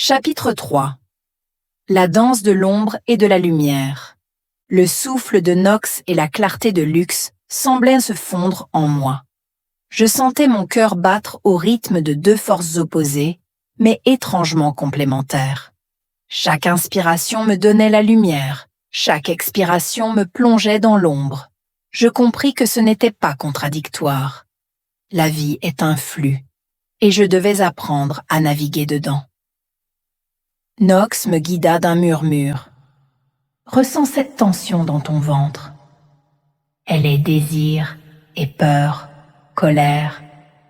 Chapitre 3. La danse de l'ombre et de la lumière. Le souffle de Nox et la clarté de Lux semblaient se fondre en moi. Je sentais mon cœur battre au rythme de deux forces opposées, mais étrangement complémentaires. Chaque inspiration me donnait la lumière, chaque expiration me plongeait dans l'ombre. Je compris que ce n'était pas contradictoire. La vie est un flux, et je devais apprendre à naviguer dedans. Nox me guida d'un murmure. Ressens cette tension dans ton ventre. Elle est désir et peur, colère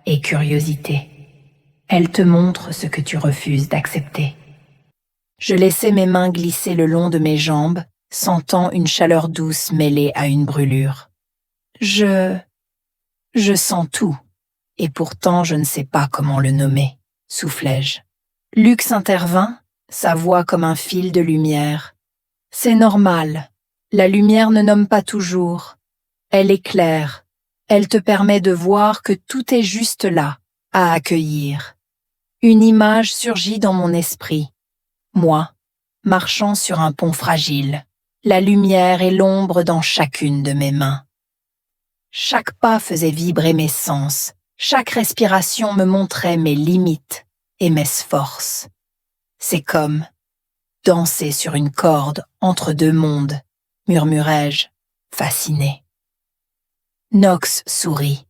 et curiosité. Elle te montre ce que tu refuses d'accepter. Je laissai mes mains glisser le long de mes jambes, sentant une chaleur douce mêlée à une brûlure. Je sens tout, et pourtant je ne sais pas comment le nommer, soufflai-je. Lux intervint, sa voix comme un fil de lumière. C'est normal, la lumière ne nomme pas toujours. Elle éclaire, elle te permet de voir que tout est juste là, à accueillir. Une image surgit dans mon esprit. Moi, marchant sur un pont fragile, la lumière et l'ombre dans chacune de mes mains. Chaque pas faisait vibrer mes sens, chaque respiration me montrait mes limites et mes forces. C'est comme danser sur une corde entre deux mondes, murmurai-je, fasciné. Nox sourit.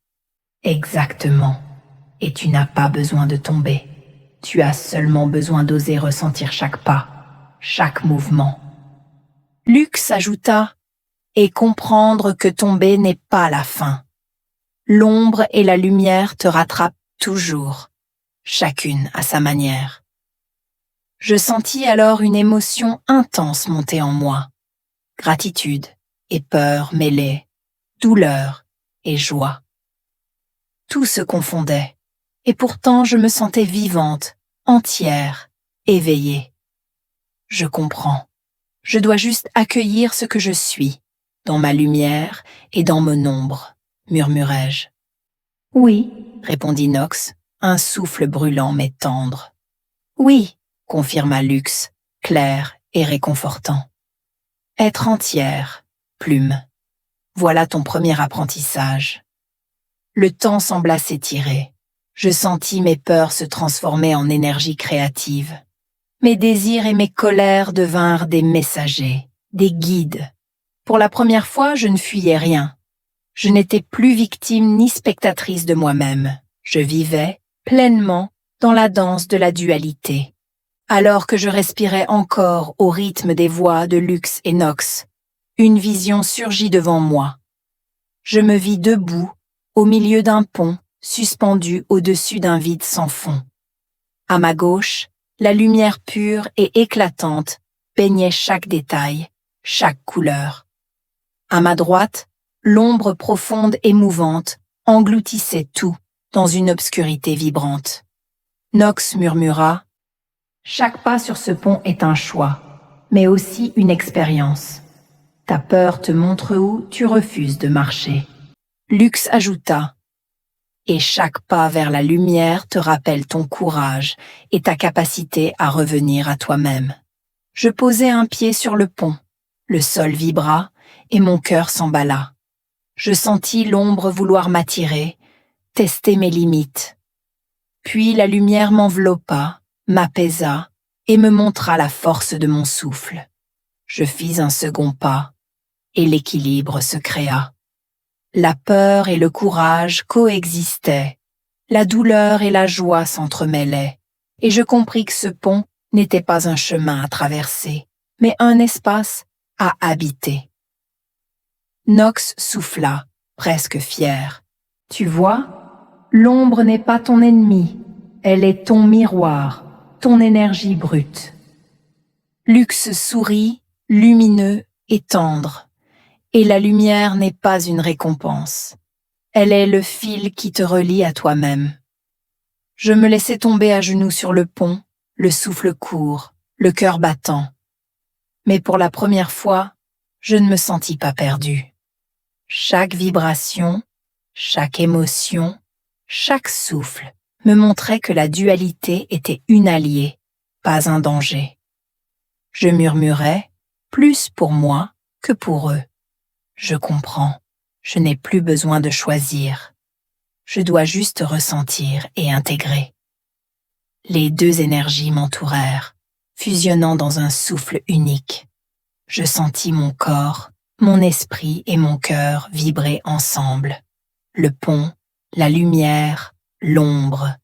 Exactement. Et tu n'as pas besoin de tomber. Tu as seulement besoin d'oser ressentir chaque pas, chaque mouvement. Lux ajouta, et comprendre que tomber n'est pas la fin. L'ombre et la lumière te rattrapent toujours, chacune à sa manière. Je sentis alors une émotion intense monter en moi. Gratitude et peur mêlées, douleur et joie. Tout se confondait, et pourtant je me sentais vivante, entière, éveillée. Je comprends. Je dois juste accueillir ce que je suis, dans ma lumière et dans mon ombre, murmurai-je. Oui, répondit Nox, un souffle brûlant mais tendre. Oui, confirma Lux, clair et réconfortant. Être entière, Plume. Voilà ton premier apprentissage. Le temps sembla s'étirer. Je sentis mes peurs se transformer en énergie créative. Mes désirs et mes colères devinrent des messagers, des guides. Pour la première fois, je ne fuyais rien. Je n'étais plus victime ni spectatrice de moi-même. Je vivais pleinement dans la danse de la dualité. Alors que je respirais encore au rythme des voix de Lux et Nox, une vision surgit devant moi. Je me vis debout, au milieu d'un pont, suspendu au-dessus d'un vide sans fond. À ma gauche, la lumière pure et éclatante baignait chaque détail, chaque couleur. À ma droite, l'ombre profonde et mouvante engloutissait tout dans une obscurité vibrante. Nox murmura « Chaque pas sur ce pont est un choix, mais aussi une expérience. Ta peur te montre où tu refuses de marcher. » Lux ajouta « Et chaque pas vers la lumière te rappelle ton courage et ta capacité à revenir à toi-même. » Je posai un pied sur le pont. Le sol vibra et mon cœur s'emballa. Je sentis l'ombre vouloir m'attirer, tester mes limites. Puis la lumière m'enveloppa, m'apaisa et me montra la force de mon souffle. Je fis un second pas et l'équilibre se créa. La peur et le courage coexistaient, la douleur et la joie s'entremêlaient, et je compris que ce pont n'était pas un chemin à traverser, mais un espace à habiter. Nox souffla, presque fier. Tu vois, l'ombre n'est pas ton ennemi, elle est ton miroir, ton énergie brute. Lux sourit, lumineux et tendre. Et la lumière n'est pas une récompense. Elle est le fil qui te relie à toi-même. Je me laissai tomber à genoux sur le pont, le souffle court, le cœur battant. Mais pour la première fois, je ne me sentis pas perdue. Chaque vibration, chaque émotion, chaque souffle me montrait que la dualité était une alliée, pas un danger. Je murmurais, plus pour moi que pour eux. Je comprends, je n'ai plus besoin de choisir. Je dois juste ressentir et intégrer. Les deux énergies m'entourèrent, fusionnant dans un souffle unique. Je sentis mon corps, mon esprit et mon cœur vibrer ensemble. Le pont, la lumière, l'ombre.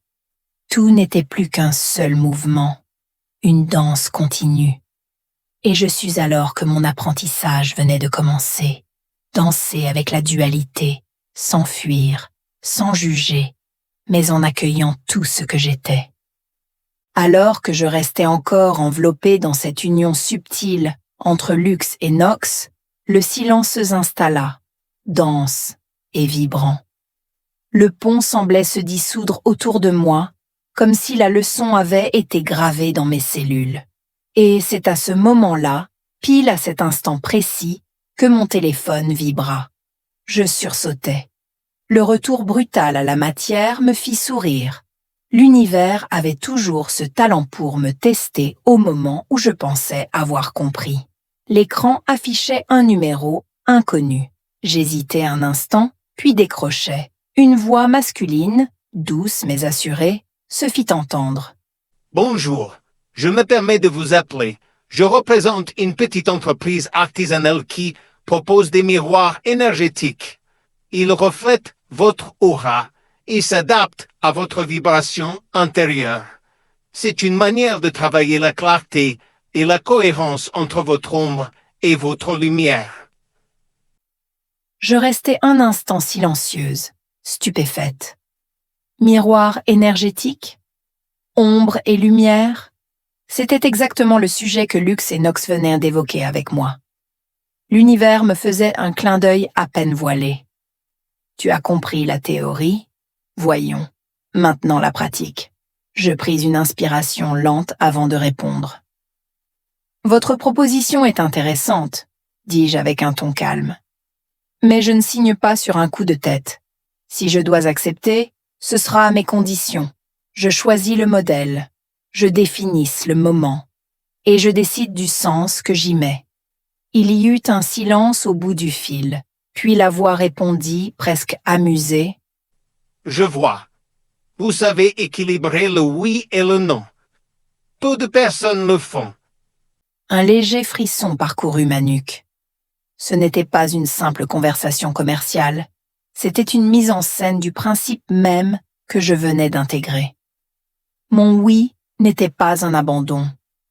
Tout n'était plus qu'un seul mouvement, une danse continue. Et je sus alors que mon apprentissage venait de commencer. Danser avec la dualité, sans fuir, sans juger, mais en accueillant tout ce que j'étais. Alors que je restais encore enveloppé dans cette union subtile entre Lux et Nox, le silence s'installa, dense et vibrant. Le pont semblait se dissoudre autour de moi, comme si la leçon avait été gravée dans mes cellules. Et c'est à ce moment-là, pile à cet instant précis, que mon téléphone vibra. Je sursautai. Le retour brutal à la matière me fit sourire. L'univers avait toujours ce talent pour me tester au moment où je pensais avoir compris. L'écran affichait un numéro inconnu. J'hésitai un instant, puis décrochai. Une voix masculine, douce mais assurée, se fit entendre. Bonjour, je me permets de vous appeler. Je représente une petite entreprise artisanale qui propose des miroirs énergétiques. Ils reflètent votre aura et s'adaptent à votre vibration intérieure. C'est une manière de travailler la clarté et la cohérence entre votre ombre et votre lumière. Je restai un instant silencieuse, stupéfaite. Miroir énergétique, ombre et lumière, c'était exactement le sujet que Lux et Nox venaient d'évoquer avec moi. L'univers me faisait un clin d'œil à peine voilé. Tu as compris la théorie? Voyons, maintenant la pratique. Je pris une inspiration lente avant de répondre. Votre proposition est intéressante, dis-je avec un ton calme. Mais je ne signe pas sur un coup de tête. Si je dois accepter, ce sera à mes conditions. Je choisis le modèle, je définisse le moment, et je décide du sens que j'y mets. Il y eut un silence au bout du fil, puis la voix répondit, presque amusée. Je vois. Vous savez équilibrer le oui et le non. Peu de personnes le font. Un léger frisson parcourut ma nuque. Ce n'était pas une simple conversation commerciale, c'était une mise en scène du principe même que je venais d'intégrer. Mon oui n'était pas un abandon,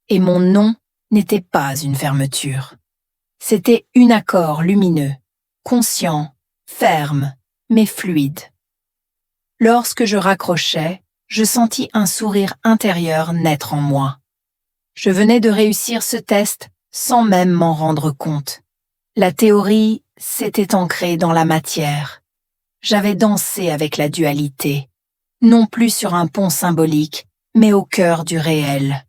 et mon non n'était pas une fermeture. C'était un accord lumineux, conscient, ferme, mais fluide. Lorsque je raccrochais, je sentis un sourire intérieur naître en moi. Je venais de réussir ce test sans même m'en rendre compte. La théorie s'était ancrée dans la matière. J'avais dansé avec la dualité, non plus sur un pont symbolique, mais au cœur du réel.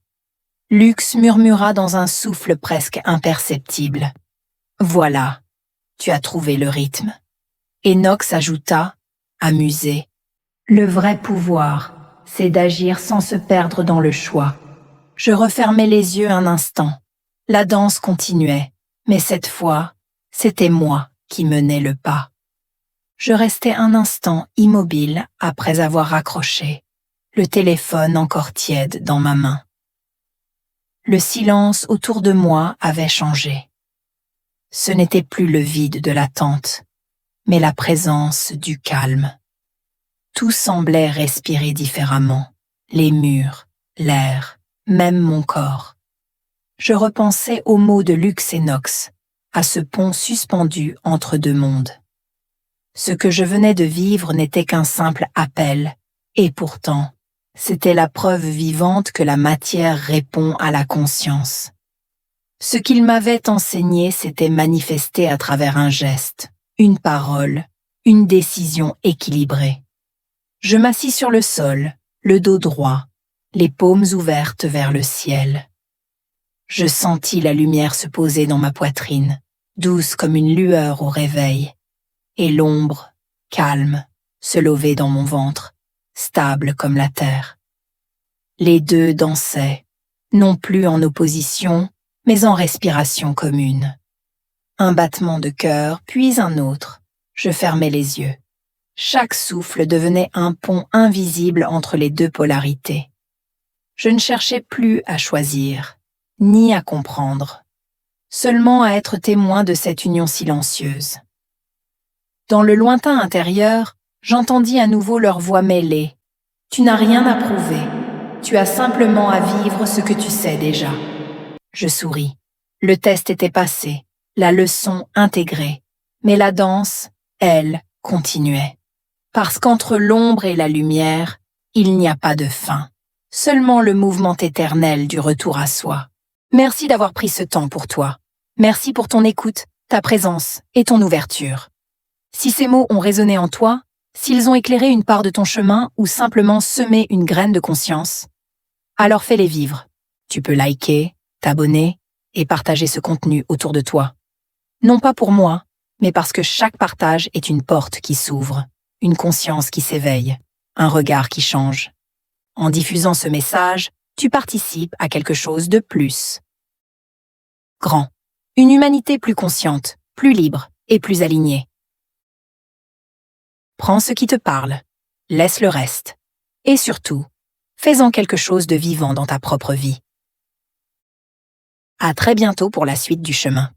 Lux murmura dans un souffle presque imperceptible. « Voilà, tu as trouvé le rythme. » Et Nox ajouta, amusé. « Le vrai pouvoir, c'est d'agir sans se perdre dans le choix. » Je refermai les yeux un instant. La danse continuait, mais cette fois, c'était moi qui menais le pas. Je restai un instant immobile après avoir raccroché, le téléphone encore tiède dans ma main. Le silence autour de moi avait changé. Ce n'était plus le vide de l'attente, mais la présence du calme. Tout semblait respirer différemment, les murs, l'air, même mon corps. Je repensais aux mots de Lux et Nox, à ce pont suspendu entre deux mondes. Ce que je venais de vivre n'était qu'un simple appel, et pourtant, c'était la preuve vivante que la matière répond à la conscience. Ce qu'il m'avait enseigné s'était manifesté à travers un geste, une parole, une décision équilibrée. Je m'assis sur le sol, le dos droit, les paumes ouvertes vers le ciel. Je sentis la lumière se poser dans ma poitrine, douce comme une lueur au réveil, et l'ombre, calme, se lever dans mon ventre, stable comme la terre. Les deux dansaient, non plus en opposition, mais en respiration commune. Un battement de cœur, puis un autre. Je fermais les yeux. Chaque souffle devenait un pont invisible entre les deux polarités. Je ne cherchais plus à choisir, ni à comprendre, seulement à être témoin de cette union silencieuse. Dans le lointain intérieur, j'entendis à nouveau leur voix mêlée. « Tu n'as rien à prouver, tu as simplement à vivre ce que tu sais déjà. » Je souris. Le test était passé, la leçon intégrée, mais la danse, elle, continuait. Parce qu'entre l'ombre et la lumière, il n'y a pas de fin, seulement le mouvement éternel du retour à soi. Merci d'avoir pris ce temps pour toi. Merci pour ton écoute, ta présence et ton ouverture. Si ces mots ont résonné en toi, s'ils ont éclairé une part de ton chemin ou simplement semé une graine de conscience, alors fais-les vivre. Tu peux liker, t'abonner et partager ce contenu autour de toi. Non pas pour moi, mais parce que chaque partage est une porte qui s'ouvre, une conscience qui s'éveille, un regard qui change. En diffusant ce message, tu participes à quelque chose de plus grand. Une humanité plus consciente, plus libre et plus alignée. Prends ce qui te parle, laisse le reste. Et surtout, fais-en quelque chose de vivant dans ta propre vie. À très bientôt pour la suite du chemin.